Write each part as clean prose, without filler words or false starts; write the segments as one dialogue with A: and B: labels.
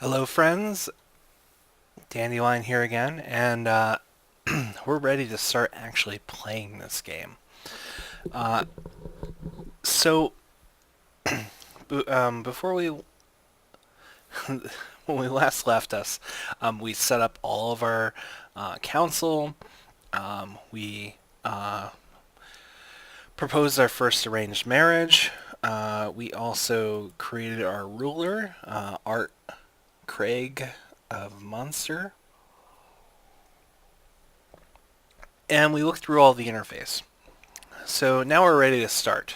A: Hello, friends. Dandylion here again, and we're ready to start actually playing this game. Uh, so, before we, when we last left us, we set up all of our council. We proposed our first arranged marriage. We also created our ruler, Art Craig of Munster, and we looked through all the interface. So now we're ready to start.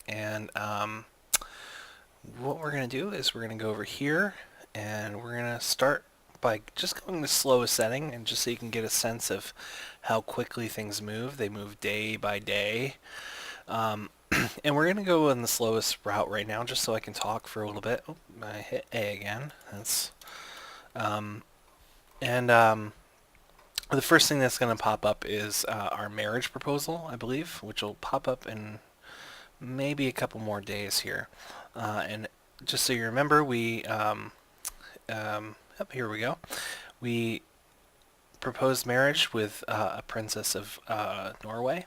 A: And what we're going to do is we're going to go over here and we're going to start by just going the slowest setting, and just so you can get a sense of how quickly things move. They move day by day. Um, and we're going to go on the slowest route right now just so I can talk for a little bit. Oh, I hit A again. That's um, and The first thing that's going to pop up is our marriage proposal, I believe, which will pop up in maybe a couple more days here. And just so you remember, here we go. We proposed marriage with a princess of Norway,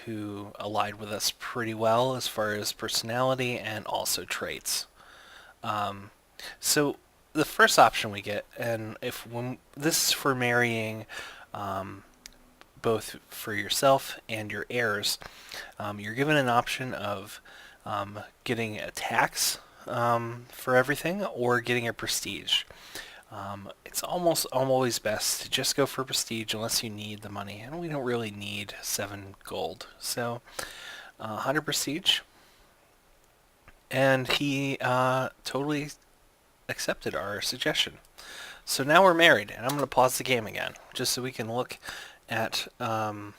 A: who allied with us pretty well as far as personality and also traits. Um, so the first option we get, and if when this is for marrying, um, both for yourself and your heirs, you're given an option of getting a tax for everything or getting a prestige. It's almost always best to just go for prestige unless you need the money, and we don't really need 7 gold. So 100 prestige, and he totally accepted our suggestion. So now we're married, and I'm going to pause the game again just so we can look at our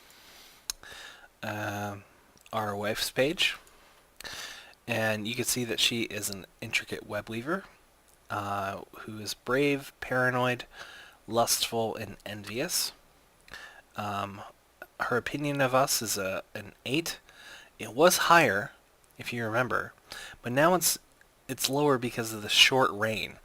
A: wife's page, and you can see that she is an intricate web weaver who is brave, paranoid, lustful, and envious. Um, Her opinion of us is an 8. It was higher, if you remember, but now it's lower because of the short reign.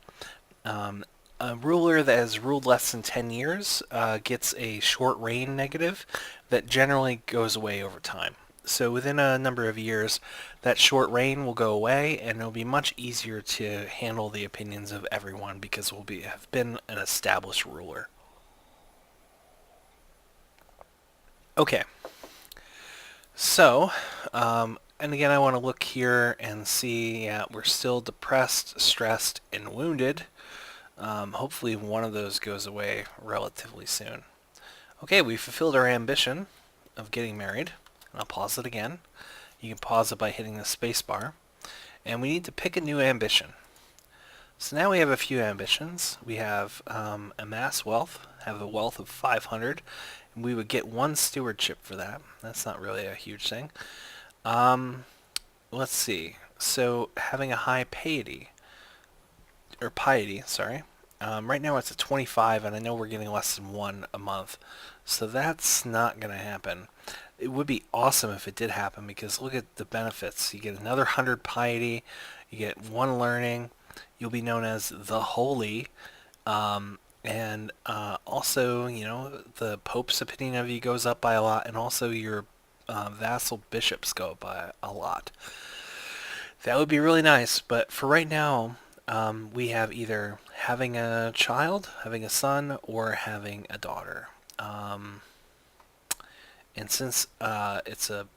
A: A ruler that has ruled less than 10 years gets a short reign negative that generally goes away over time. So within a number of years, that short reign will go away, and it'll be much easier to handle the opinions of everyone because we'll have been an established ruler. Okay, so, and again, I want to look here and see, yeah, we're still depressed, stressed, and wounded. Hopefully one of those goes away relatively soon. Okay, we fulfilled our ambition of getting married. I'll pause it again. You can pause it by hitting the space bar. And we need to pick a new ambition. So now we have a few ambitions. We have amass wealth, have a wealth of 500. And we would get 1 stewardship for that. That's not really a huge thing. Let's see. So having a high piety, sorry. Right now it's at 25, and I know we're getting less than 1 a month. So that's not going to happen. It would be awesome if it did happen, because look at the benefits. You get another 100 piety, you get 1 learning, you'll be known as the Holy, and also, the Pope's opinion of you goes up by a lot, and also your vassal bishops go up by a lot. That would be really nice, but for right now, we have either having a child, having a son, or having a daughter. And since it's a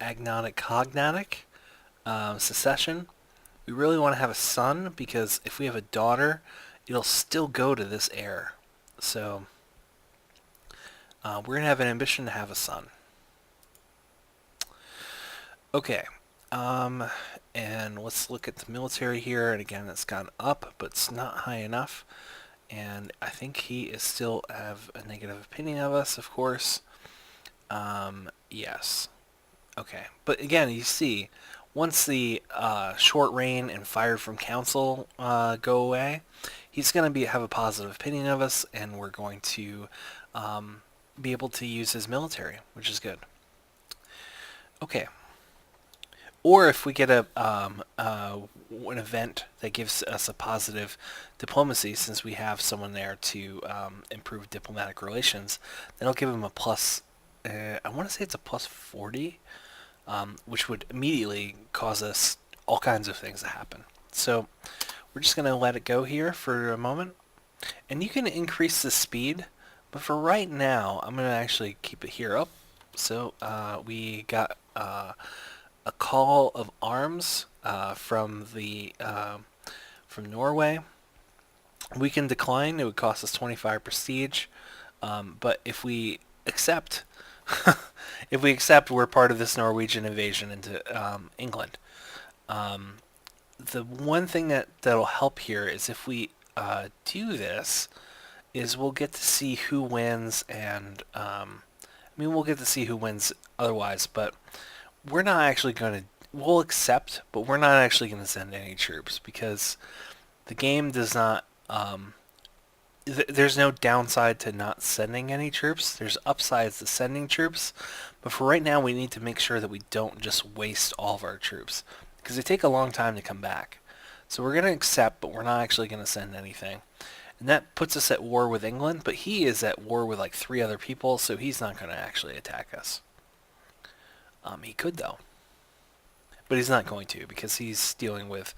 A: agnotic-cognatic succession, we really want to have a son, because if we have a daughter, it'll still go to this heir. So we're going to have an ambition to have a son. Okay. And let's look at the military here. And again, it's gone up, but it's not high enough. And I think he is still have a negative opinion of us, of course. Yes. Okay. But again, you see, once the short reign and fired from council go away, he's going to have a positive opinion of us, and we're going to be able to use his military, which is good. Okay. or if we get an event that gives us a positive diplomacy, since we have someone there to improve diplomatic relations, that'll give them a plus. I want to say it's a plus 40, which would immediately cause us all kinds of things to happen. So we're just going to let it go here for a moment. And you can increase the speed, but for right now, I'm going to actually keep it here up. So we got a call of arms from Norway. We can decline. It would cost us 25 prestige. But if we accept, if we accept, we're part of this Norwegian invasion into England. The one thing that'll help here is if we do this, is we'll get to see who wins, and we'll get to see who wins otherwise, but we're not actually going to. We'll accept, but we're not actually going to send any troops because the game does not. There's no downside to not sending any troops. There's upsides to sending troops, but for right now, we need to make sure that we don't just waste all of our troops because they take a long time to come back. So we're going to accept, but we're not actually going to send anything. And that puts us at war with England, but he is at war with like 3 other people, so he's not going to actually attack us. He could, though. But he's not going to, because he's dealing with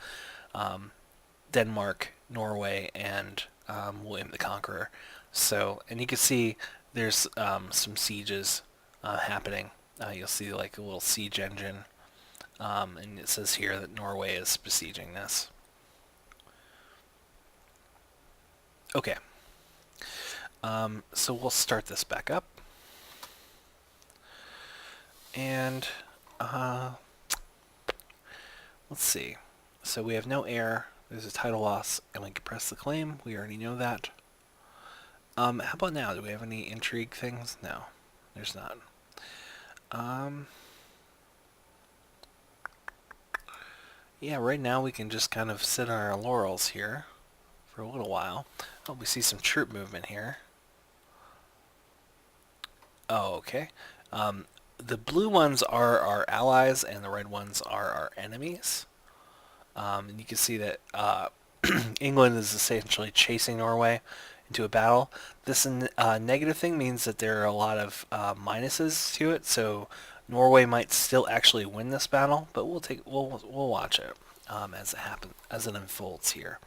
A: Denmark, Norway, and William the Conqueror. So, and you can see there's some sieges happening. You'll see like a little siege engine. And it says here that Norway is besieging this. Okay. So we'll start this back up. And let's see. So we have no heir. There's a title loss, and we can press the claim. We already know that. How about now? Do we have any intrigue things? No, there's not. Yeah, right now we can just kind of sit on our laurels here for a little while. Oh, we see some troop movement here. Oh, okay. The blue ones are our allies, and the red ones are our enemies. And you can see that England is essentially chasing Norway into a battle. This negative thing means that there are a lot of minuses to it, so Norway might still actually win this battle, but we'll watch it as it happens, as it unfolds here.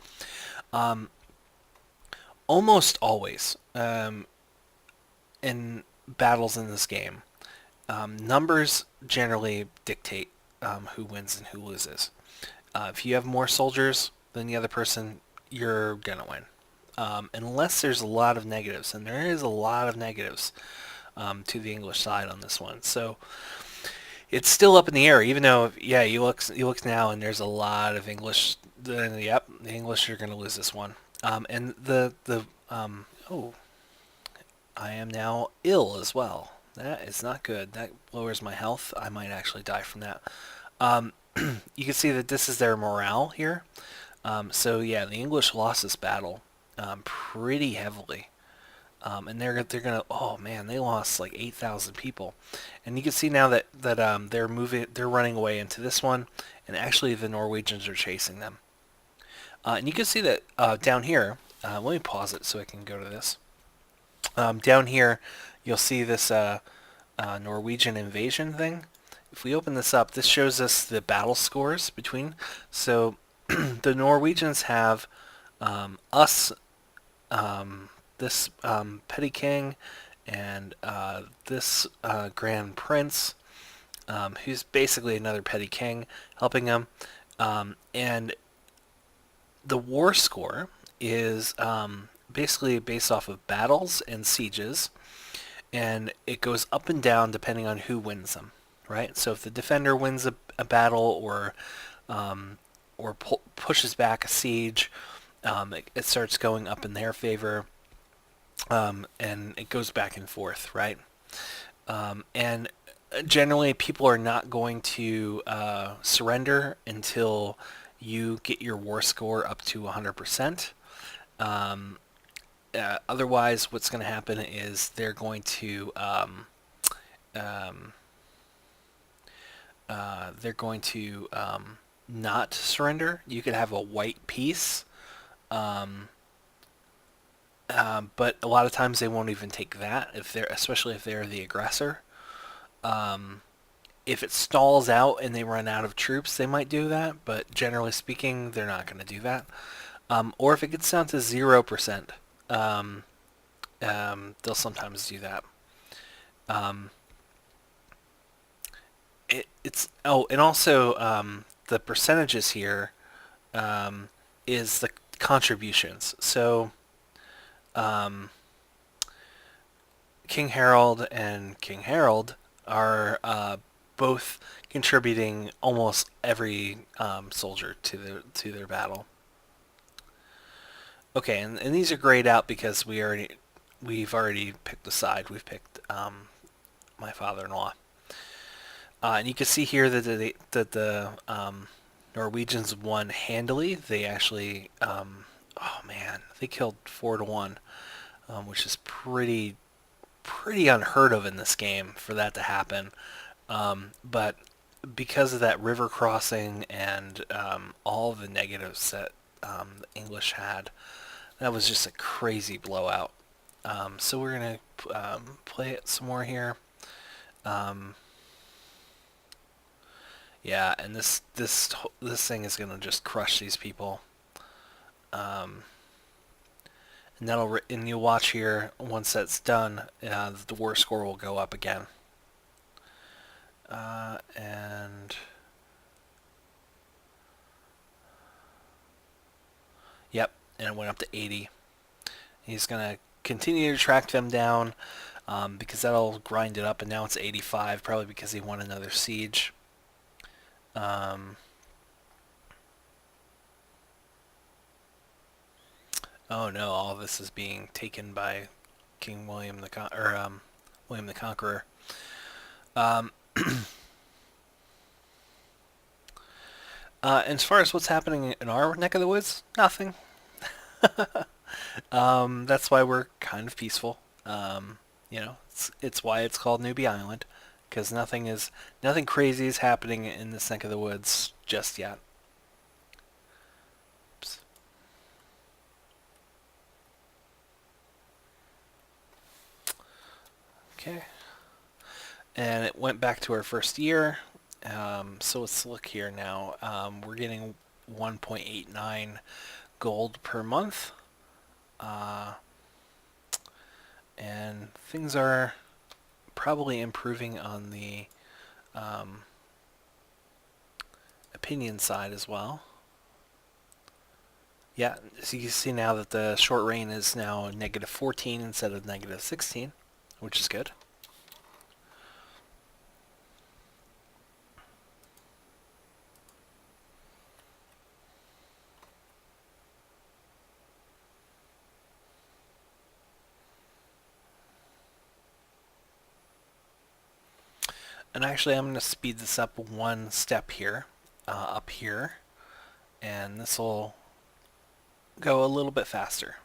A: Almost always in battles in this game, numbers generally dictate who wins and who loses. If you have more soldiers than the other person, you're gonna win. Unless there's a lot of negatives, and there is a lot of negatives to the English side on this one. So it's still up in the air, even though, yeah, you look now, and there's a lot of English. Yep, the English are gonna lose this one. And oh, I am now ill as well. That is not good. That lowers my health. I might actually die from that. You can see that this is their morale here. So yeah, the English lost this battle pretty heavily, and they're gonna. Oh man, they lost like 8,000 people, and you can see now that they're running away into this one, and actually the Norwegians are chasing them. And you can see that down here. Let me pause it so I can go to this. Down here, you'll see this Norwegian invasion thing. If we open this up, this shows us the battle scores between. So the Norwegians have us, this petty king, and this grand prince, who's basically another petty king, helping them. And the war score is basically based off of battles and sieges, and it goes up and down depending on who wins them. Right. So if the defender wins a battle or pushes back a siege, it starts going up in their favor, and it goes back and forth. Right. And generally, people are not going to surrender until you get your war score up to 100%. Otherwise, what's going to happen is they're going to they're going to not surrender. You could have a white piece, um, but a lot of times they won't even take that if they're, especially if they're the aggressor. Um, if it stalls out and they run out of troops, they might do that, but generally speaking, they're not going to do that. Or if it gets down to 0%, they'll sometimes do that. Um, it's and also the percentages here is the contributions. So um, King Harold and King Harold are both contributing almost every soldier to their battle. Okay, and these are grayed out because we've already picked the side. We've picked my father-in-law, and you can see here that the Norwegians won handily. They actually, oh man, they killed 4-1, which is pretty unheard of in this game for that to happen. But because of that river crossing and all the negatives that the English had, that was just a crazy blowout. So we're gonna play it some more here. Um, yeah, and this thing is gonna just crush these people. Um, and you'll watch here once that's done, the war score will go up again. And yep, and it went up to 80. He's gonna continue to track them down because that'll grind it up, and now it's 85, probably because he won another siege. Um, oh no, all this is being taken by King William William the Conqueror. Um, and as far as what's happening in our neck of the woods, nothing. That's why we're kind of peaceful. It's why it's called Newbie Island, because nothing crazy is happening in this neck of the woods just yet. Oops. Okay, and it went back to our first year. So let's look here now. We're getting 1.89 gold per month. And things are probably improving on the opinion side as well. Yeah, so you can see now that the short reign is now -14 instead of -16, which is good. And actually, I'm going to speed this up one step here, up here, and this will go a little bit faster.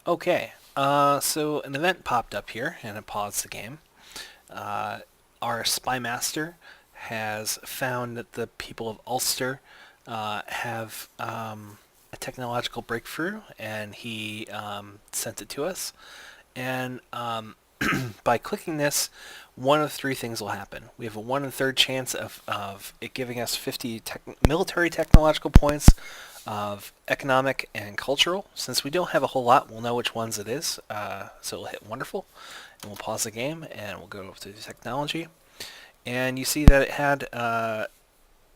A: Okay, so an event popped up here, and it paused the game. Our spy master has found that the people of Ulster have a technological breakthrough, and he sent it to us. And by clicking this, one of three things will happen. We have a 1 1/3 chance of it giving us 50 military technological points, of economic and cultural. Since we don't have a whole lot, we'll know which ones it is. So we'll hit wonderful, and we'll pause the game, and we'll go to technology. And you see that it had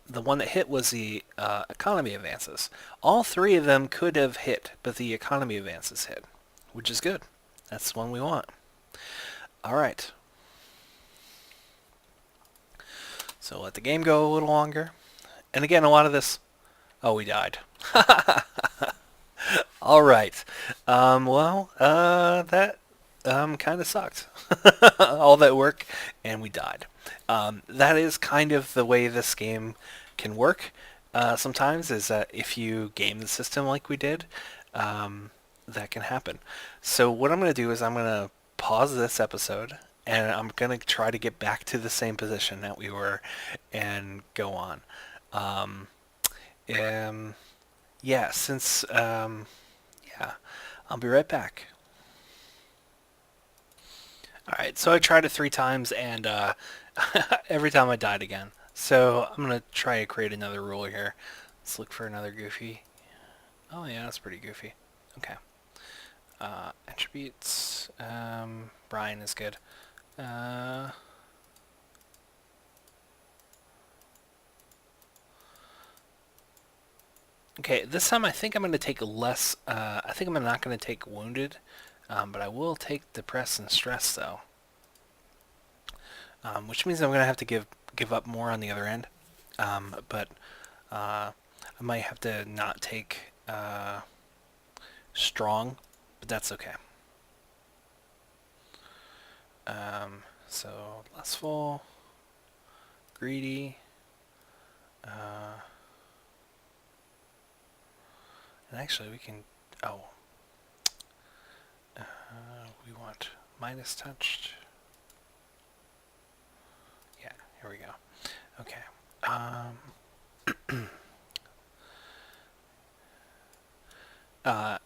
A: the one that hit was the economy advances. All three of them could have hit, but the economy advances hit, which is good. That's the one we want. All right. So let the game go a little longer. And again, a lot of this... Oh, we died. All right. That kind of sucked. All that work, and we died. That is kind of the way this game can work sometimes, is that if you game the system like we did, that can happen. So what I'm going to do is I'm going to pause this episode and I'm going to try to get back to the same position that we were and go on. Um, um, yeah, yeah, I'll be right back. All right, so I tried it 3 times and every time I died again. So I'm going to try to create another rule here. Let's look for another goofy. Oh yeah, that's pretty goofy. Okay. Attributes. Brian is good. Uh, okay, this time I think I'm going to take less. I think I'm not going to take wounded, but I will take depressed and stressed though, which means I'm going to have to give up more on the other end. But I might have to not take strong, but that's okay. So lustful, greedy, and actually we can. Oh, we want minus touched. Yeah, here we go. Okay.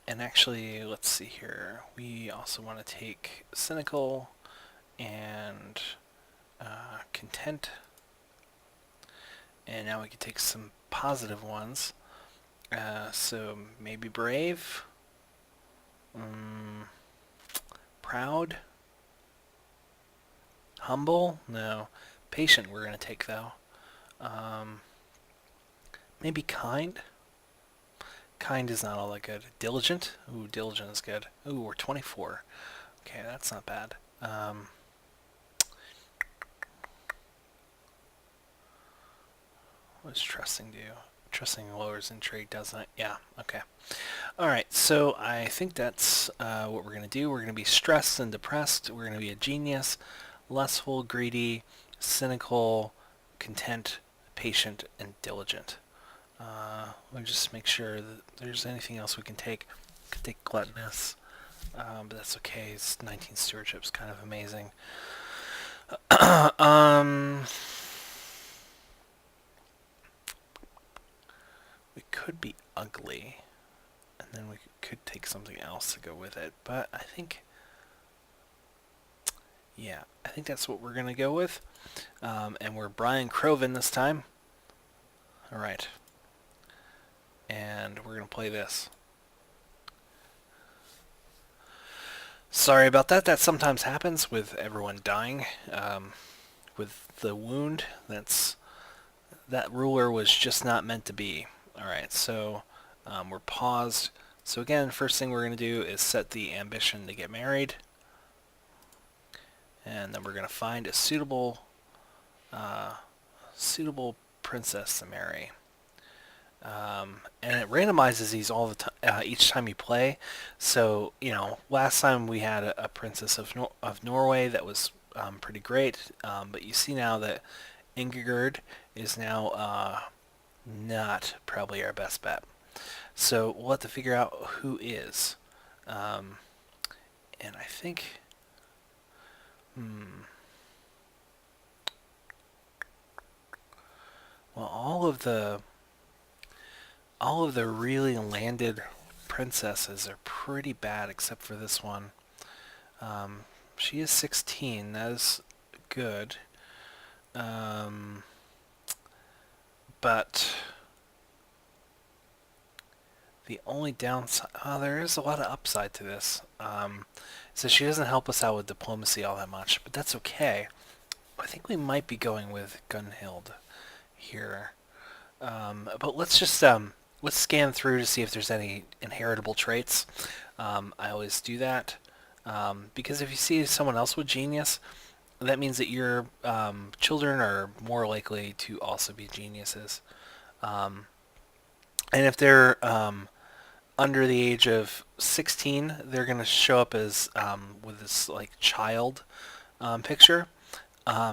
A: And actually, let's see here. We also want to take cynical and content. And now we can take some positive ones. So maybe brave. Proud. Humble? No. Patient we're going to take though. Maybe kind? Kind is not all that good. Diligent? Ooh, diligent is good. Ooh, we're 24. Okay, that's not bad. What does trusting do? Trusting lowers intrigue, doesn't it? Yeah, okay. Alright, so I think that's what we're going to do. We're going to be stressed and depressed. We're going to be a genius, lustful, greedy, cynical, content, patient, and diligent. Let me just make sure that there's anything else we can take. We could take gluttonous, but that's okay. It's 19 stewardship's kind of amazing. We could be ugly, and then we could take something else to go with it. But I think, yeah, I think that's what we're gonna go with. And we're Brian Crovin this time. All right, and we're gonna play this. Sorry about that. That sometimes happens with everyone dying. With the wound, that ruler was just not meant to be. All right, so we're paused. So again, first thing we're going to do is set the ambition to get married. And then we're going to find a suitable princess to marry. And it randomizes these all the time, each time you play. So, last time we had a princess of Norway that was pretty great. But you see now that Ingigerd is now not probably our best bet. So we'll have to figure out who is. And I think... Well, all of the really landed princesses are pretty bad except for this one. She is 16. That is good. But the only downside... there is a lot of upside to this. So she doesn't help us out with diplomacy all that much, but that's okay. I think we might be going with Gunhild here. But let's just let's scan through to see if there's any inheritable traits. I always do that because if you see someone else with genius, that means that your children are more likely to also be geniuses. And if they're under the age of 16, they're going to show up as with this like child picture.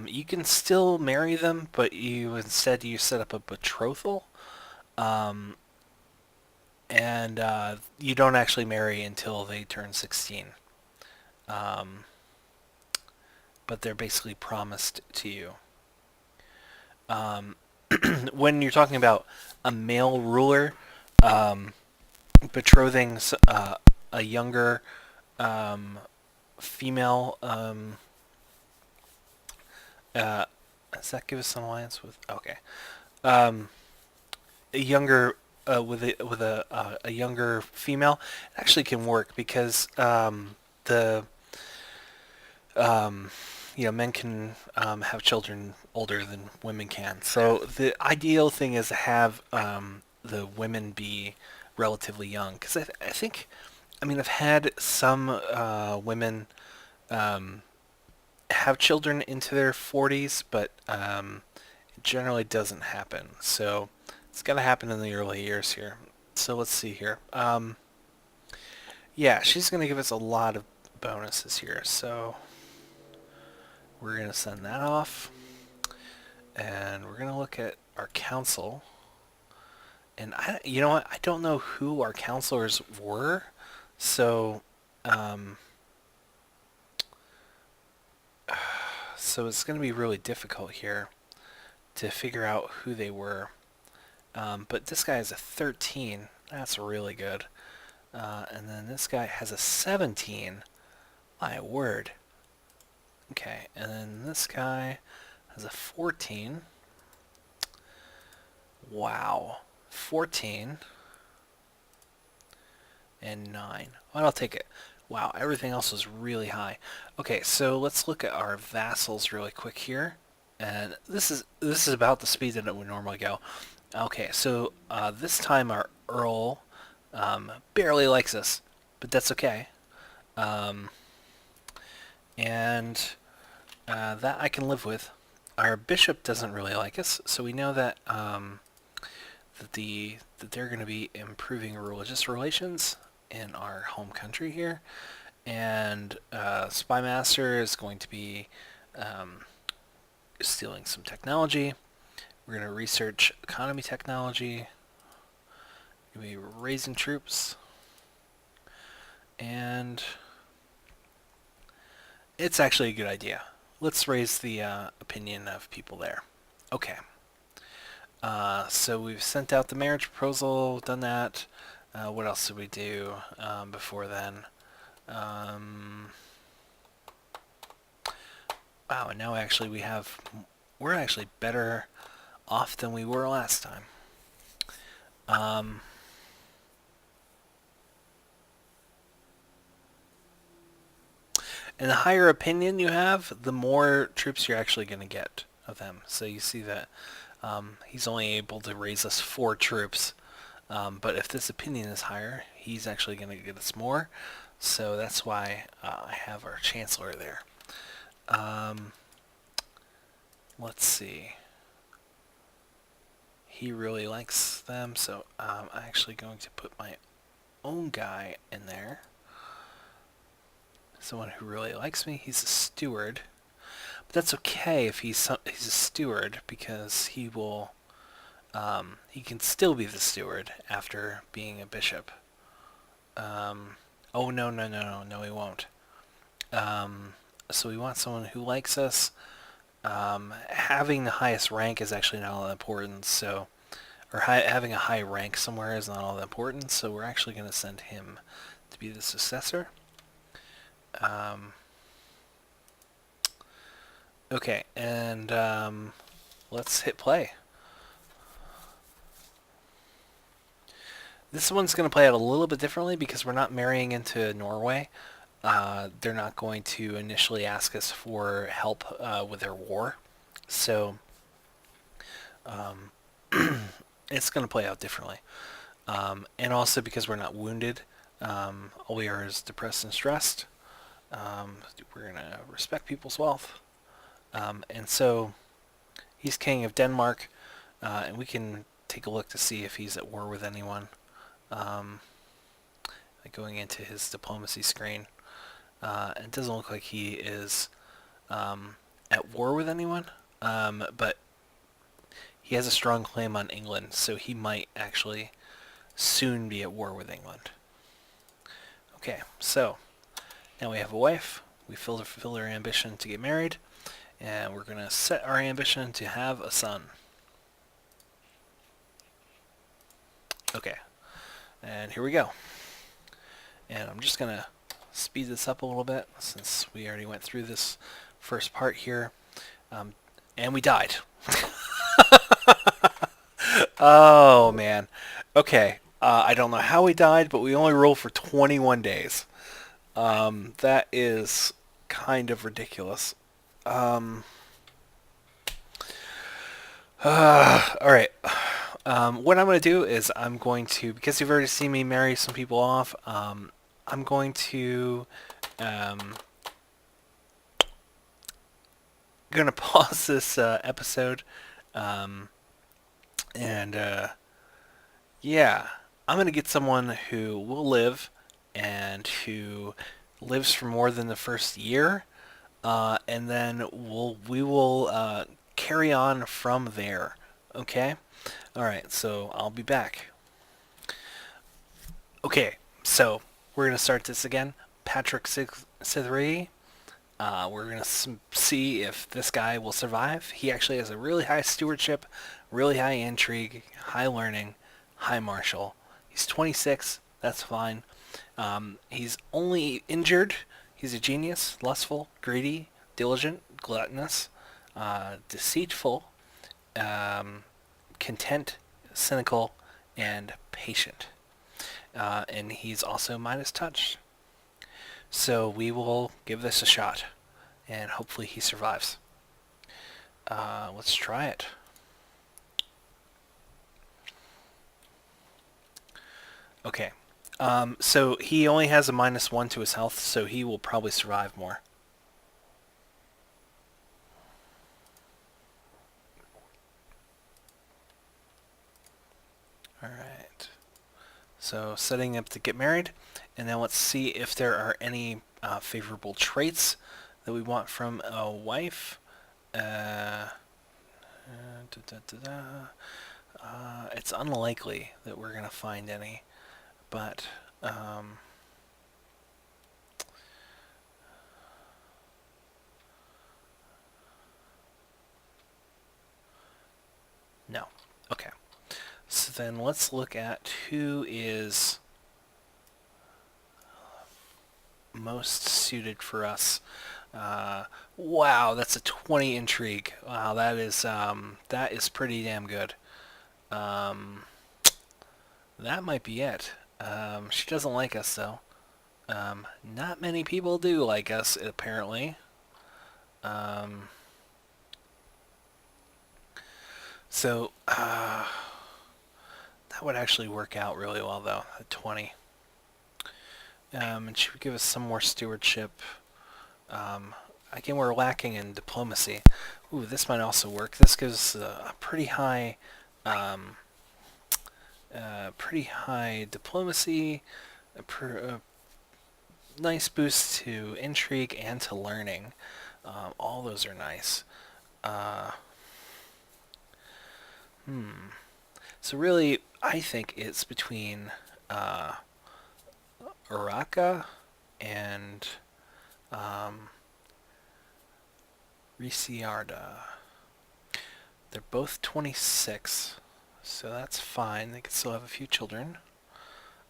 A: You can still marry them, but you set up a betrothal. and you don't actually marry until they turn 16. Um, but they're basically promised to you. Um, when you're talking about a male ruler um, betrothing a younger um, female, uh, does that give us an alliance with? Okay, um, a younger with a younger female actually can work because the um, men can have children older than women can. So the ideal thing is to have the women be relatively young. Because I think, I mean, I've had some women um, have children into their 40s, but it generally doesn't happen. So it's got to happen in the early years here. So let's see here. Yeah, she's going to give us a lot of bonuses here. So we're going to send that off. And we're going to look at our council. And you know what? I don't know who our counselors were. So, um, so it's going to be really difficult here to figure out who they were. But this guy has a 13. That's really good. And then this guy has a 17. My word. Okay, and then this guy has a 14. Wow. 14 and 9. Well, I'll take it. Wow, everything else is really high. Okay, so let's look at our vassals really quick here. And this is about the speed that it would normally go. Okay, so this time our Earl barely likes us, but that's okay. Um, and that I can live with. Our bishop doesn't really like us, so we know that that they're going to be improving religious relations in our home country here, and Spymaster is going to be stealing some technology. We're going to research economy technology. We're going to be raising troops, and it's actually a good idea. Let's raise the opinion of people there. Okay. So we've sent out the marriage proposal, done that. What else did we do before then? Wow, and now actually we're actually better off than we were last time. And the higher opinion you have, the more troops you're actually going to get of them. So you see that he's only able to raise us 4 troops. But if this opinion is higher, he's actually going to get us more. So that's why I have our Chancellor there. Let's see. He really likes them, so I'm actually going to put my own guy in there. Someone who really likes me. He's a steward. But that's okay if he's a steward, because he will... he can still be the steward after being a bishop. Oh, no, he won't. So we want someone who likes us. Having the highest rank is actually not all that important, so... Or having a high rank somewhere is not all that important, so we're actually going to send him to be the successor. Okay, and let's hit play. This one's going to play out a little bit differently because we're not marrying into Norway. They're not going to initially ask us for help with their war. So it's going to play out differently. And also because we're not wounded, all we are is depressed and stressed. We're going to respect people's wealth. And so he's king of Denmark, and we can take a look to see if he's at war with anyone. Like going into his diplomacy screen. It doesn't look like he is at war with anyone, but he has a strong claim on England, so he might actually soon be at war with England. Okay, so now we have a wife. We fulfill our ambition to get married, and we're going to set our ambition to have a son. Okay, and here we go. And I'm just going to speed this up a little bit since we already went through this first part here. And we died. Oh, man. Okay, I don't know how we died, but we only rolled for 21 days. That is kind of ridiculous. All right. What I'm going to do is I'm going to, because you've already seen me marry some people off, I'm going to pause this episode, and yeah, I'm going to get someone who will live and who lives for more than the first year, and then we will carry on from there. Okay? All right, so I'll be back. Okay, so we're going to start this again. Patrick Sithri. We're going to see if this guy will survive. He actually has a really high stewardship, really high intrigue, high learning, high martial. He's 26. That's fine. He's only injured. He's a genius, lustful, greedy, diligent, gluttonous, deceitful, content, cynical, and patient. And he's also Midas touch. So we will give this a shot, and hopefully he survives. Let's try it. Okay. So he only has a -1 to his health, so he will probably survive more. Alright. So setting up to get married, and then let's see if there are any favorable traits that we want from a wife. It's unlikely that we're going to find any, but no. Okay. So then let's look at who is most suited for us. Wow, that's a 20 intrigue. Wow, that is pretty damn good. That might be it. She doesn't like us though. Not many people do like us apparently. So that would actually work out really well though. At 20. And she would give us some more stewardship. Again, we're lacking in diplomacy. Ooh, this might also work. This gives a pretty high diplomacy, a nice boost to intrigue and to learning. All those are nice. So really, I think it's between Uraka and Ricciarda. They're both 26, so that's fine. They can still have a few children.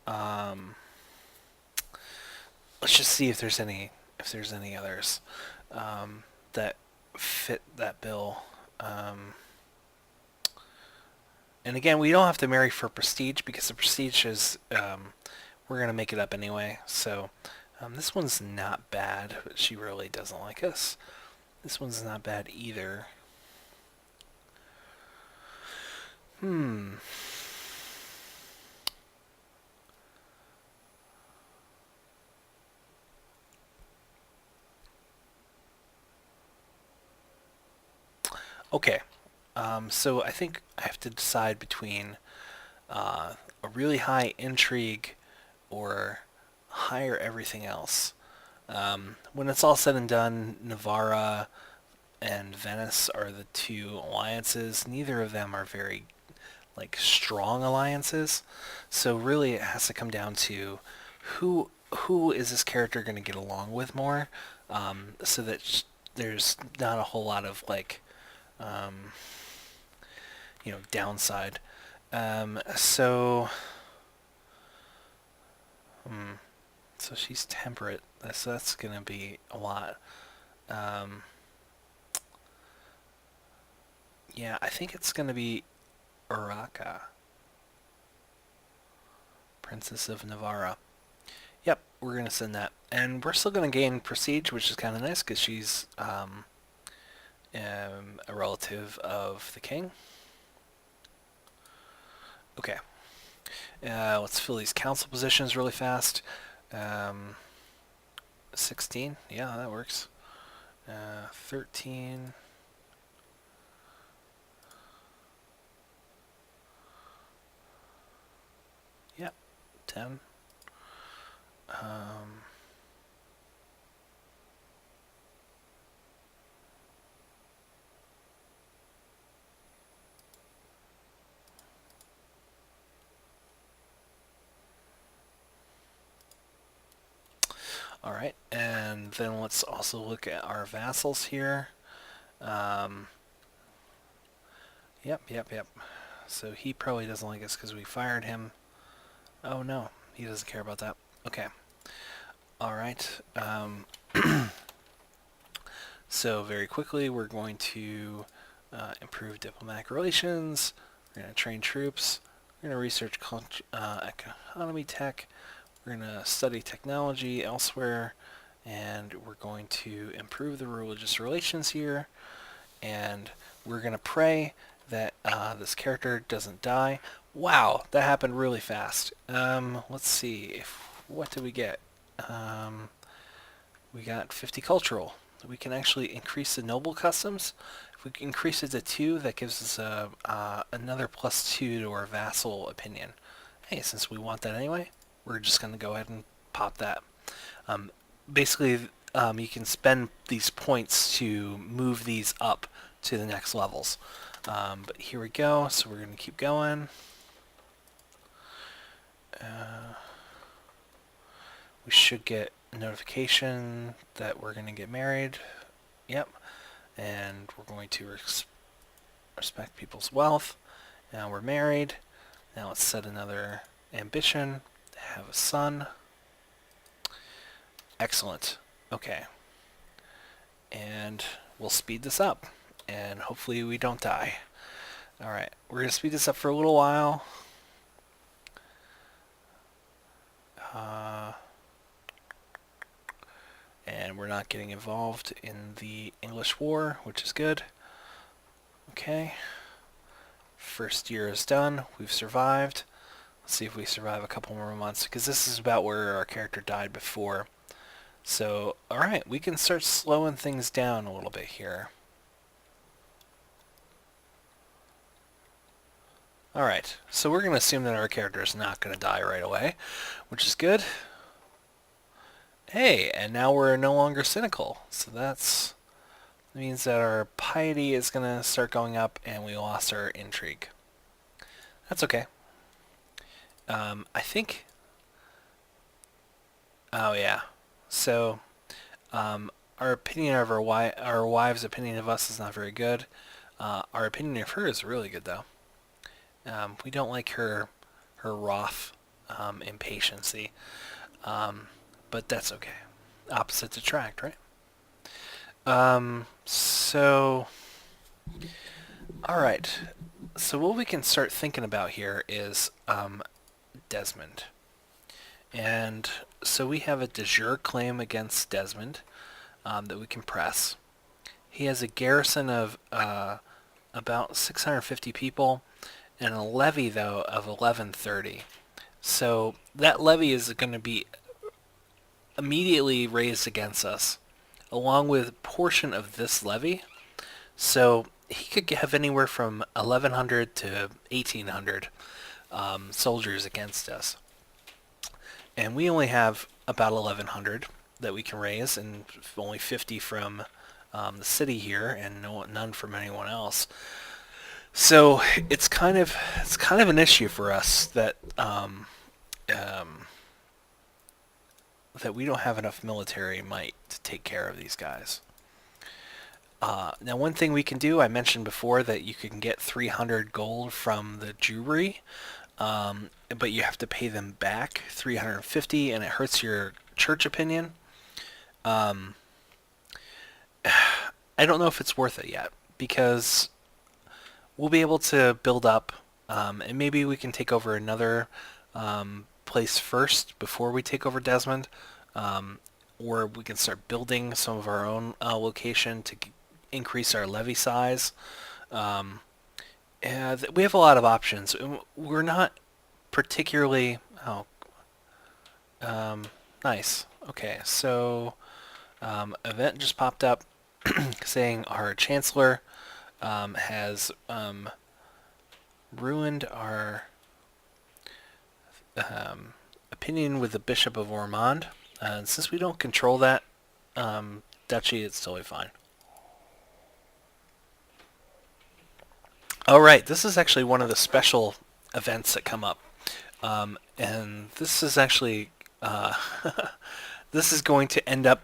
A: Let's just see if there's any others that fit that bill. And again, we don't have to marry for prestige because the prestige is we're gonna make it up anyway. So this one's not bad, but she really doesn't like us. This one's not bad either. Okay. So I think I have to decide between a really high intrigue or higher everything else. When it's all said and done, Navarra and Venice are the two alliances. Neither of them are very like strong alliances. So really, it has to come down to who is this character going to get along with more, so that there's not a whole lot of like um, downside. So so she's temperate. So that's going to be a lot. Um, yeah, I think it's going to be Uraka, Princess of Navarra. Yep, we're going to send that. And we're still going to gain prestige, which is kind of nice because she's a relative of the king. Okay. Let's fill these council positions really fast. 16. Yeah, that works. 13. Yep. 10. All right, and then let's also look at our vassals here. Yep. So he probably doesn't like us because we fired him. Oh no, he doesn't care about that. Okay. All right. So very quickly, we're going to improve diplomatic relations. We're going to train troops. We're going to research economy tech. We're going to study technology elsewhere. And we're going to improve the religious relations here. And we're going to pray that this character doesn't die. Wow, that happened really fast. Let's see. What did we get? We got 50 cultural. We can actually increase the noble customs. If we increase it to 2, that gives us another +2 to our vassal opinion. Hey, since we want that anyway, we're just going to go ahead and pop that. Basically, you can spend these points to move these up to the next levels. But here we go, so we're going to keep going. We should get a notification that we're going to get married. Yep. And we're going to respect people's wealth. Now we're married. Now let's set another ambition. Have a son. Excellent. Okay. And we'll speed this up. And hopefully we don't die. Alright. We're going to speed this up for a little while. And we're not getting involved in the English War, which is good. Okay. First year is done. We've survived. Let's see if we survive a couple more months, because this is about where our character died before. So, alright, we can start slowing things down a little bit here. Alright, so we're going to assume that our character is not going to die right away, which is good. Hey, and now we're no longer cynical, so that means that our piety is going to start going up, and we lost our intrigue. That's okay. I think... Oh, yeah. So, our opinion of our wife's opinion of us is not very good. Our opinion of her is really good, though. We don't like her wrath, impatiency. But that's okay. Opposites attract, right? So... Alright. So what we can start thinking about here is Desmond. And so we have a de jure claim against Desmond that we can press. He has a garrison of about 650 people and a levy, though, of 1130. So that levy is going to be immediately raised against us, along with a portion of this levy. So he could have anywhere from 1,100 to 1,800 soldiers against us. And we only have about 1,100 that we can raise, and only 50 from the city here, and none from anyone else. So it's kind of an issue for us um, that we don't have enough military might to take care of these guys. Now, one thing we can do, I mentioned before that you can get 300 gold from the Jewry, but you have to pay them back 350, and it hurts your church opinion. Um, I don't know if it's worth it yet because we'll be able to build up, and maybe we can take over another place first before we take over Desmond, um, or we can start building some of our own location to increase our levy size. Um, and we have a lot of options. We're not particularly. Oh, um, nice. Okay, so event just popped up saying our chancellor has ruined our opinion with the Bishop of Ormond. And since we don't control that duchy, it's totally fine. All right, this is actually one of the special events that come up, and this is actually this is going to end up.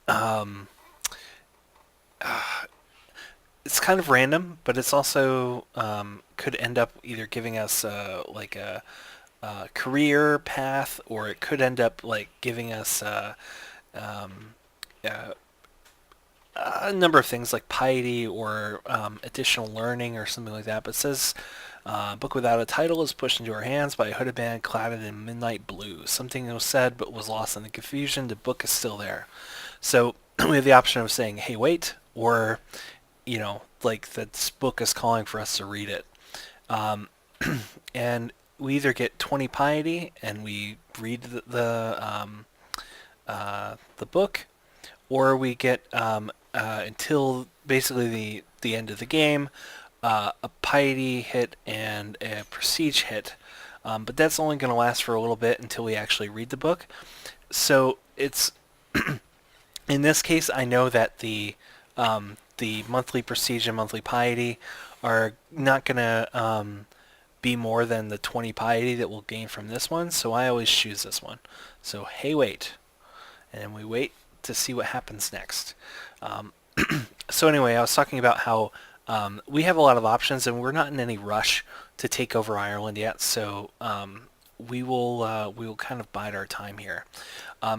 A: Um, it's kind of random, but it's also could end up either giving us like a career path, or it could end up like giving us um, uh, a number of things like piety or additional learning or something like that. But it says, book without a title is pushed into our hands by a hooded man clad in midnight blue. Something was said but was lost in the confusion. The book is still there. So we have the option of saying, hey, wait, or, like this book is calling for us to read it. Um, and we either get 20 piety and we read the book, or we get until basically the end of the game, a piety hit and a prestige hit. But that's only going to last for a little bit until we actually read the book. So it's in this case, I know that the monthly prestige and monthly piety are not going to be more than the 20 piety that we'll gain from this one. So I always choose this one. So hey, wait, and then we wait to see what happens next. Um, so anyway, I was talking about how we have a lot of options, and we're not in any rush to take over Ireland yet. So we will kind of bide our time here.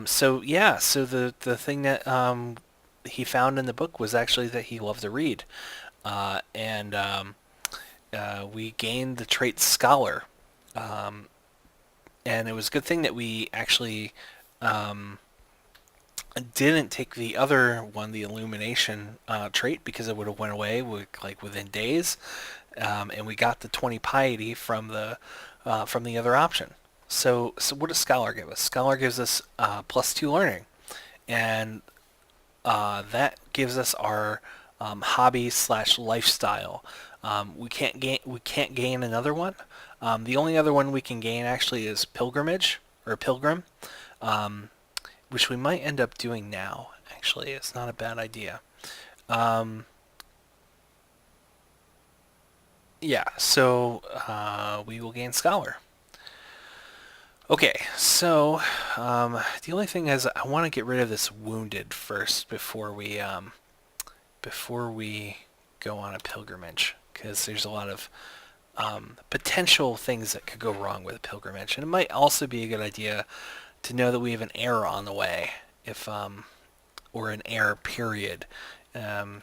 A: So yeah, so the thing that he found in the book was actually that he loved to read, and we gained the trait scholar, um, and it was a good thing that we actually um, didn't take the other one, the illumination trait, because it would have went away within days, and we got the 20 piety from the other option. So what does scholar give us? Scholar gives us +2 learning, and that gives us our hobby slash lifestyle. We can't gain another one. The only other one we can gain actually is pilgrimage or pilgrim, um, which we might end up doing now. Actually, it's not a bad idea. Um, yeah, so we will gain scholar. Okay, so the only thing is I want to get rid of this wounded first before we go on a pilgrimage, because there's a lot of potential things that could go wrong with a pilgrimage, and it might also be a good idea to know that we have an heir on the way, if or an heir period, um,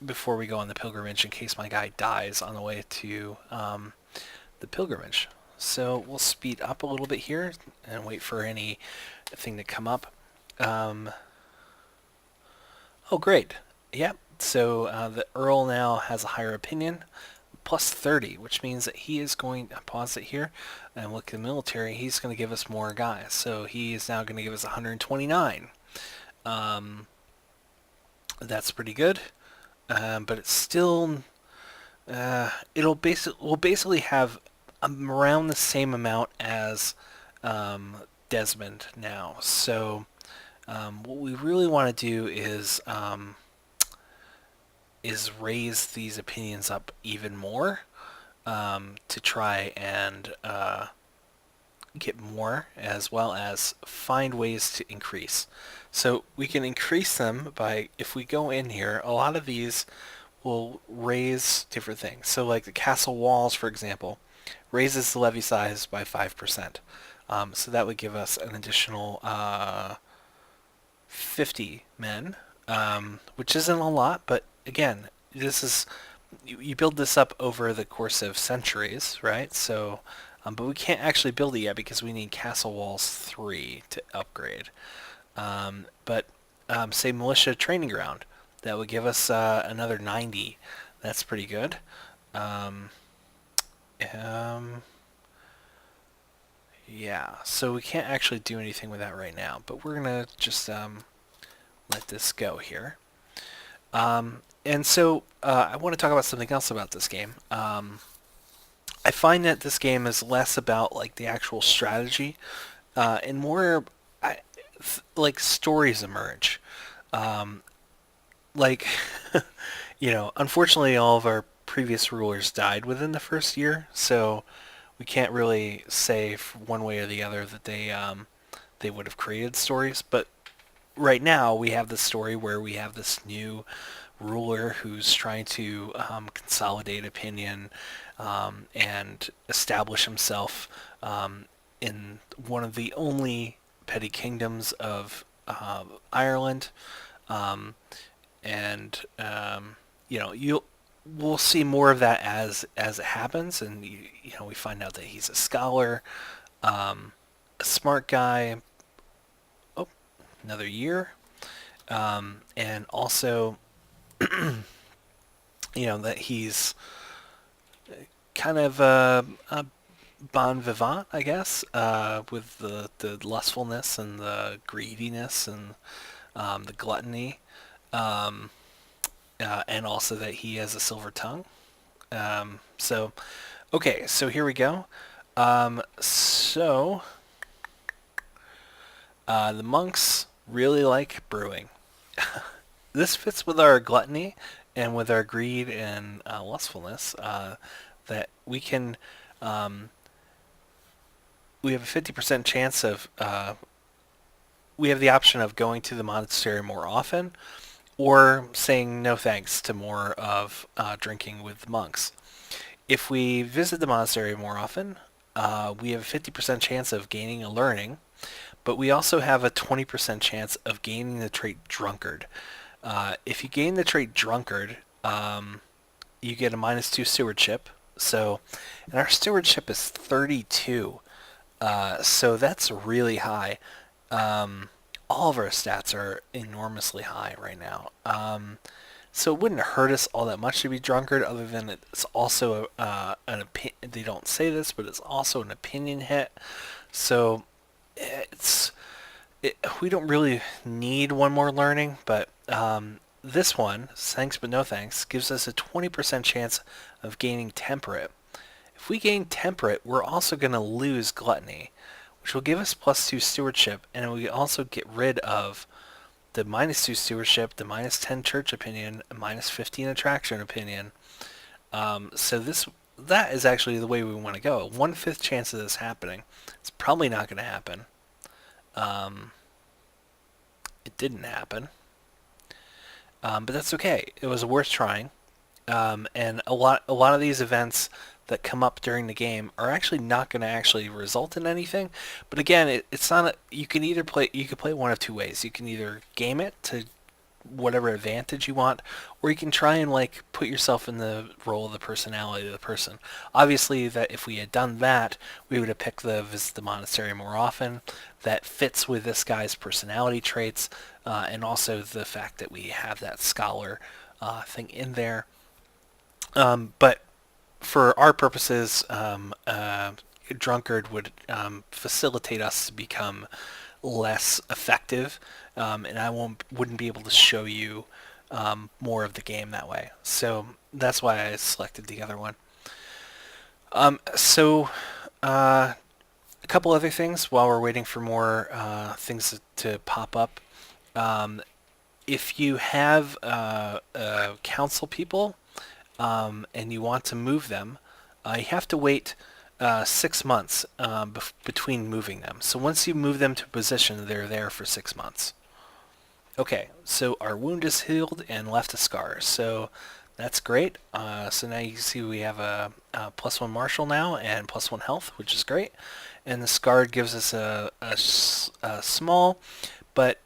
A: before we go on the pilgrimage, in case my guy dies on the way to the pilgrimage. So we'll speed up a little bit here and wait for anything to come up. Um, oh, great. Yep. So the Earl now has a higher opinion, +30, which means that he is going to pause it here and look at the military. He's going to give us more guys. So he is now going to give us 129. Um, that's pretty good. But it's still, we'll basically have around the same amount as Desmond now. So what we really want to do is raise these opinions up even more, to try and get more, as well as find ways to increase. So we can increase them by, if we go in here, a lot of these will raise different things. So like the castle walls, for example, raises the levy size by 5%. So that would give us an additional 50 men, which isn't a lot, but again, this is, you build this up over the course of centuries, right? So, but we can't actually build it yet because we need Castle Walls 3 to upgrade. But say Militia Training Ground, that would give us another 90. That's pretty good. Um, um, yeah, so we can't actually do anything with that right now, but we're gonna just let this go here. And so I want to talk about something else about this game. I find that this game is less about like the actual strategy, and more like stories emerge. Um, like, unfortunately, all of our previous rulers died within the first year, so we can't really say one way or the other that they would have created stories. But right now, we have this story where we have this new ruler who's trying to consolidate opinion, and establish himself in one of the only petty kingdoms of Ireland. Um, and we'll see more of that as it happens, and we find out that he's a scholar, a smart guy. Oh, another year, and also that he's kind of a bon vivant, I guess, with the lustfulness and the greediness and the gluttony, um, and also that he has a silver tongue. So, okay, so here we go. The monks really like brewing. This fits with our gluttony and with our greed and lustfulness, that we have a 50% chance of, we have the option of going to the monastery more often, or saying no thanks to more of drinking with monks. If we visit the monastery more often, we have a 50% chance of gaining a learning, but we also have a 20% chance of gaining the trait drunkard. If you gain the trait drunkard, you get a -2 stewardship. So, and our stewardship is 32. So that's really high. All of our stats are enormously high right now. So it wouldn't hurt us all that much to be drunkard, other than it's also an opinion. They don't say this, but it's also an opinion hit. So we don't really need one more learning, but this one, thanks but no thanks, gives us a 20% chance of gaining temperate. If we gain temperate, we're also going to lose gluttony, which will give us +2 stewardship, and we also get rid of the -2 stewardship, the -10 church opinion, -15 attraction opinion. So that is actually the way we want to go. 1/5 chance of this happening. It's probably not going to happen. It didn't happen, but that's okay. It was worth trying, and a lot of these events that come up during the game are actually not going to actually result in anything. But again, it's not. You can play one of two ways. You can either game it to whatever advantage you want, or you can try and like put yourself in the role of the personality of the person. Obviously, that if we had done that, we would have picked the visit the monastery more often. That fits with this guy's personality traits, and also the fact that we have that scholar thing in there. But for our purposes, drunkard would facilitate us to become less effective, and wouldn't be able to show you more of the game that way. So that's why I selected the other one. A couple other things while we're waiting for more things to pop up. If you have council people, and you want to move them, you have to wait 6 months between moving them. So once you move them to a position, they're there for 6 months. Okay, so our wound is healed and left a scar. So that's great. So now you can see we have a +1 martial now and +1 health, which is great. And the scar gives us a small, but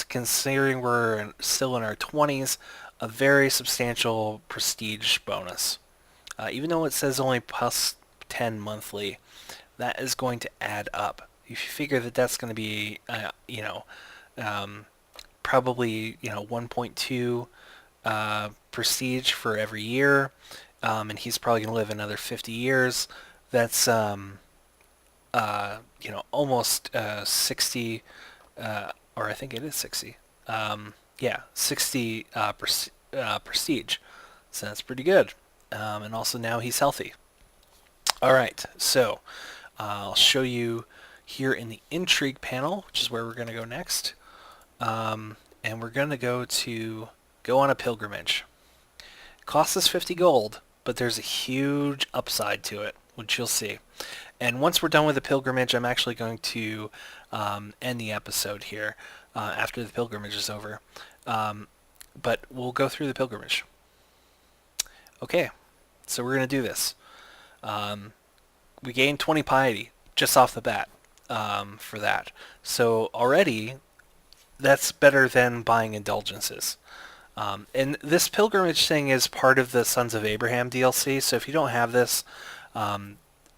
A: considering we're still in our 20s, a very substantial prestige bonus. Even though it says only +10 monthly, that is going to add up. If you figure that that's going to be, probably 1.2 prestige for every year, and he's probably going to live another 50 years. That's almost 60, or I think it is 60. Yeah, 60 prestige. So that's pretty good. And also now he's healthy. All right, so I'll show you here in the intrigue panel, which is where we're going to go next. And we're going to go on a pilgrimage. It costs us 50 gold, but there's a huge upside to it, which you'll see. And once we're done with the pilgrimage, I'm actually going to end the episode here after the pilgrimage is over. But we'll go through the pilgrimage. Okay, so we're going to do this. We gained 20 piety just off the bat for that. So already, that's better than buying indulgences. And this pilgrimage thing is part of the Sons of Abraham DLC, so if you don't have this,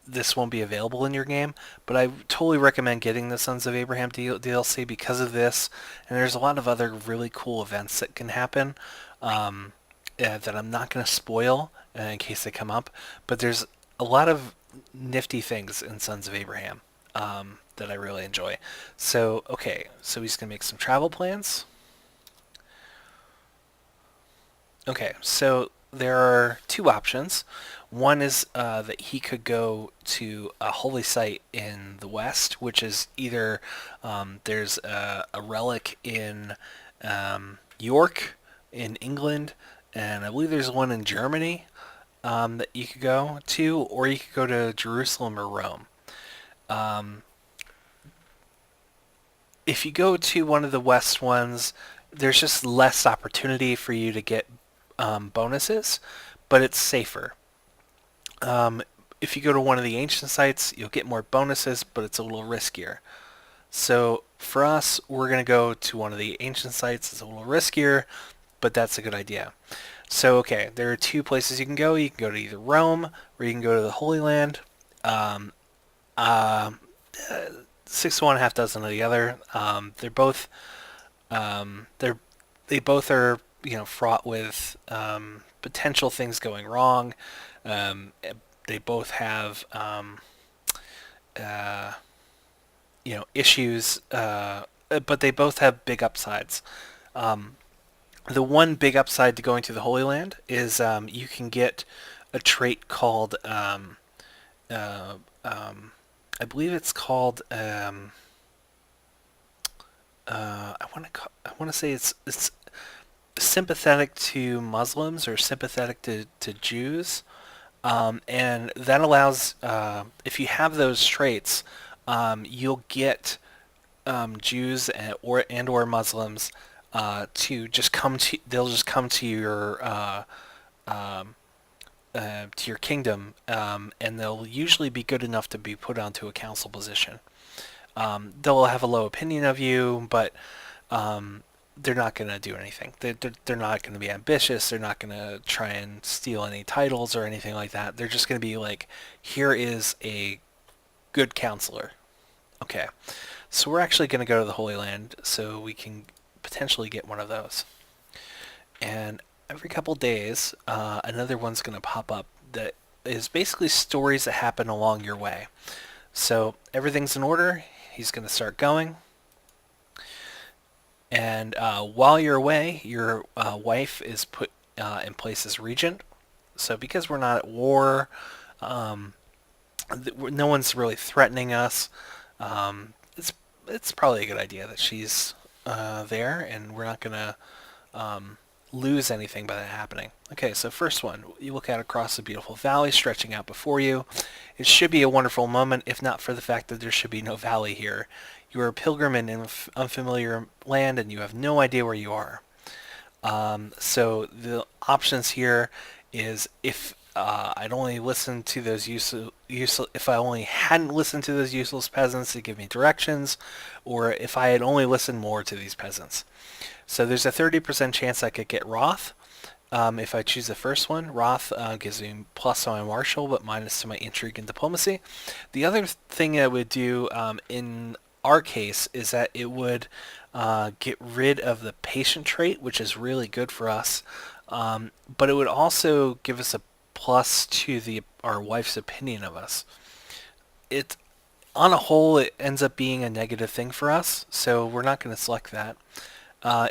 A: this won't be available in your game, but I totally recommend getting the Sons of Abraham DLC because of this, and there's a lot of other really cool events that can happen that I'm not going to spoil in case they come up, but there's a lot of nifty things in Sons of Abraham that I really enjoy. So, okay, so he's going to make some travel plans. Okay, so there are two options. One is that he could go to a holy site in the west, which is either there's a relic in York in England, and I believe there's one in Germany that you could go to, or you could go to Jerusalem or Rome. If you go to one of the west ones, there's just less opportunity for you to get bonuses, but it's safer. If you go to one of the ancient sites, you'll get more bonuses, but it's a little riskier. So for us, we're going to go to one of the ancient sites. It's a little riskier, but that's a good idea. So, okay, there are two places you can go. You can go to either Rome, or you can go to the Holy Land. 6 to 1, half dozen of the other. They're both, they both are, fraught with potential things going wrong. They both have, issues, but they both have big upsides. The one big upside to going to the Holy Land is you can get a trait called, I believe it's called, I want to say it's sympathetic to Muslims or sympathetic to Jews. And that allows, if you have those traits, you'll get Jews or Muslims to just come to. They'll just come to your kingdom, and they'll usually be good enough to be put onto a council position. They'll have a low opinion of you, but they're not going to do anything. They're not going to be ambitious. They're not going to try and steal any titles or anything like that. They're just going to be like, here is a good counselor. Okay, so we're actually going to go to the Holy Land so we can potentially get one of those. And every couple days, another one's going to pop up that is basically stories that happen along your way. So everything's in order. He's going to start going. And while you're away, your wife is put in place as regent. So because we're not at war, no one's really threatening us. It's probably a good idea that she's there, and we're not gonna lose anything by that happening. Okay, so first one, you look out across a beautiful valley stretching out before you. It should be a wonderful moment, if not for the fact that there should be no valley here. You are a pilgrim in an unfamiliar land, and you have no idea where you are. So the options here is if I'd only listened to those if I only hadn't listened to those useless peasants to give me directions, or if I had only listened more to these peasants. So there's a 30% chance I could get Wrath. If I choose the first one, Wrath gives me plus on my martial, but minus to my intrigue and diplomacy. The other thing I would do in our case is that it would get rid of the patient trait, which is really good for us. But it would also give us a plus to our wife's opinion of us. It, on a whole, it ends up being a negative thing for us, so we're not going to select that.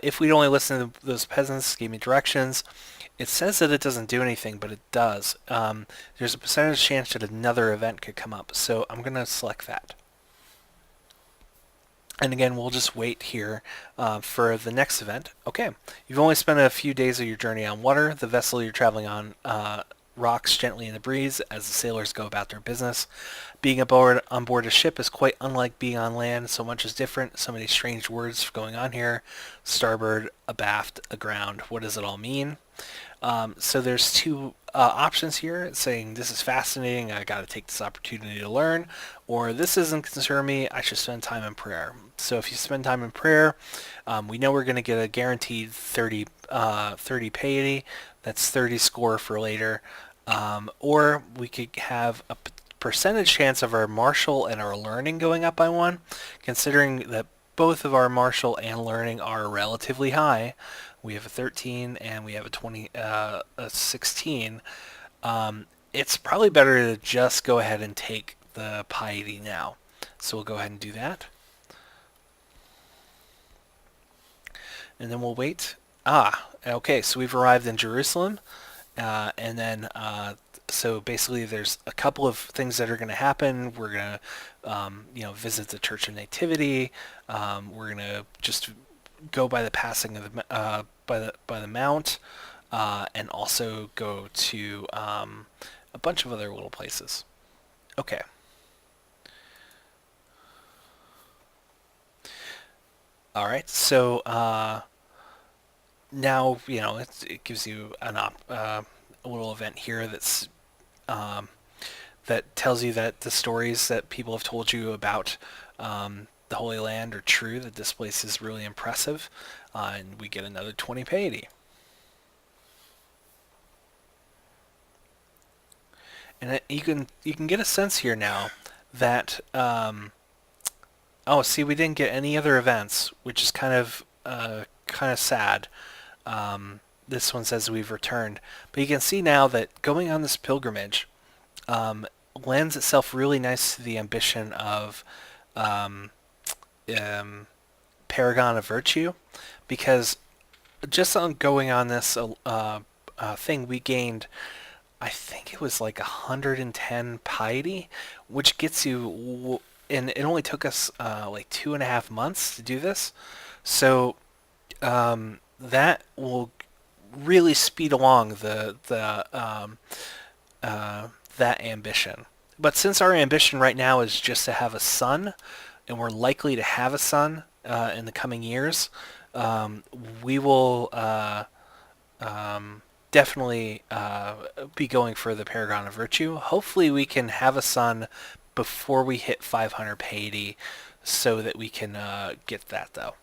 A: If we'd only listen to those peasants, gave me directions, it says that it doesn't do anything, but it does. There's a percentage chance that another event could come up, so I'm going to select that. And again, we'll just wait here for the next event. Okay, you've only spent a few days of your journey on water. The vessel you're traveling on rocks gently in the breeze as the sailors go about their business. Being on board a ship is quite unlike being on land. So much is different. So many strange words going on here. Starboard, abaft, aground. What does it all mean? So there's two options here saying this is fascinating, I got to take this opportunity to learn, or this doesn't concern me, I should spend time in prayer. So if you spend time in prayer, we know we're going to get a guaranteed 30 piety, that's 30 score for later, or we could have a percentage chance of our martial and our learning going up by 1, considering that both of our martial and learning are relatively high. We have a 13 and we have a 16. It's probably better to just go ahead and take the piety now. So we'll go ahead and do that. And then we'll wait. Okay, so we've arrived in Jerusalem. And then, so basically there's a couple of things that are going to happen. We're going to, visit the Church of Nativity. We're going to just go by the passing of the by the mount, and also go to a bunch of other little places. Okay. All right. So now it gives you a little event here that's that tells you that the stories that people have told you about the Holy Land are true, that this place is really impressive, and we get another 20 piety. And you can get a sense here now that see, we didn't get any other events, which is kind of sad. This one says we've returned, but you can see now that going on this pilgrimage lends itself really nice to the ambition of Paragon of Virtue, because just on going on this thing, we gained, I think it was like 110 piety, which gets you, and it only took us like 2.5 months to do this. So that will really speed along that ambition. But since our ambition right now is just to have a son, and we're likely to have a son in the coming years, we will definitely be going for the Paragon of Virtue. Hopefully we can have a son before we hit 500 piety so that we can get that, though.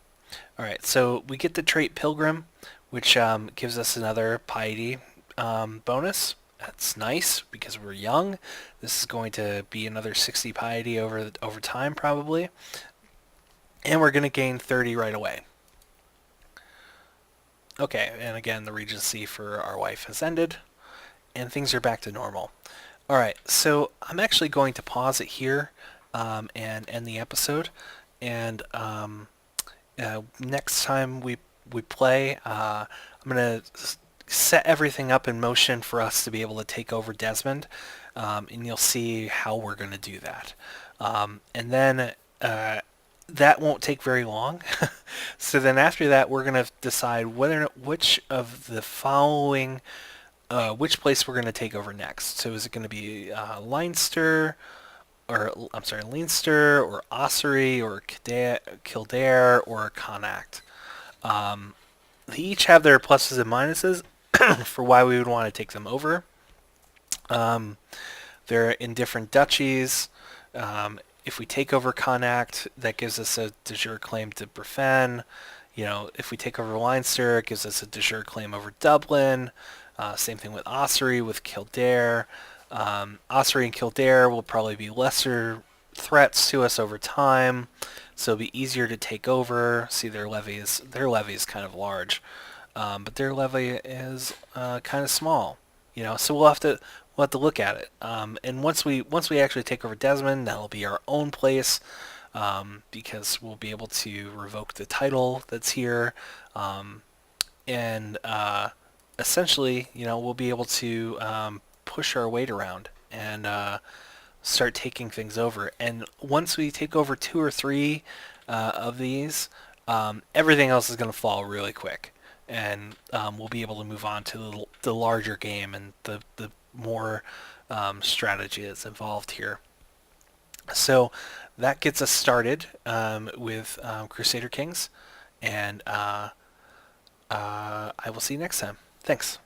A: Alright, so we get the trait Pilgrim, which gives us another piety bonus. That's nice because we're young. This is going to be another 60 piety over time, probably. And we're going to gain 30 right away. Okay, and again, the regency for our wife has ended, and things are back to normal. Alright, so I'm actually going to pause it here and end the episode. And next time we play, I'm going to set everything up in motion for us to be able to take over Desmond, and you'll see how we're going to do that. And then that won't take very long. So then after that, we're going to decide which of the following, which place we're going to take over next. So is it going to be Leinster, or I'm sorry, Leinster, or Ossory, or Kildare, or Connacht? They each have their pluses and minuses for why we would want to take them over. Um, they're in different duchies. If we take over Connacht, that gives us a de jure claim to Brefen. If we take over Leinster, it gives us a de jure claim over Dublin. Same thing with Ossory, with Kildare. Ossory and Kildare will probably be lesser threats to us over time, so it'll be easier to take over. See, their levy is kind of large, but their levy is kind of small. So we'll have to look at it. And once we actually take over Desmond, that'll be our own place, because we'll be able to revoke the title that's here, and essentially, we'll be able to push our weight around and start taking things over. And once we take over 2 or 3 of these, everything else is going to fall really quick, and we'll be able to move on to the larger game and the more strategy that's involved here. So that gets us started with Crusader Kings, and I will see you next time. Thanks.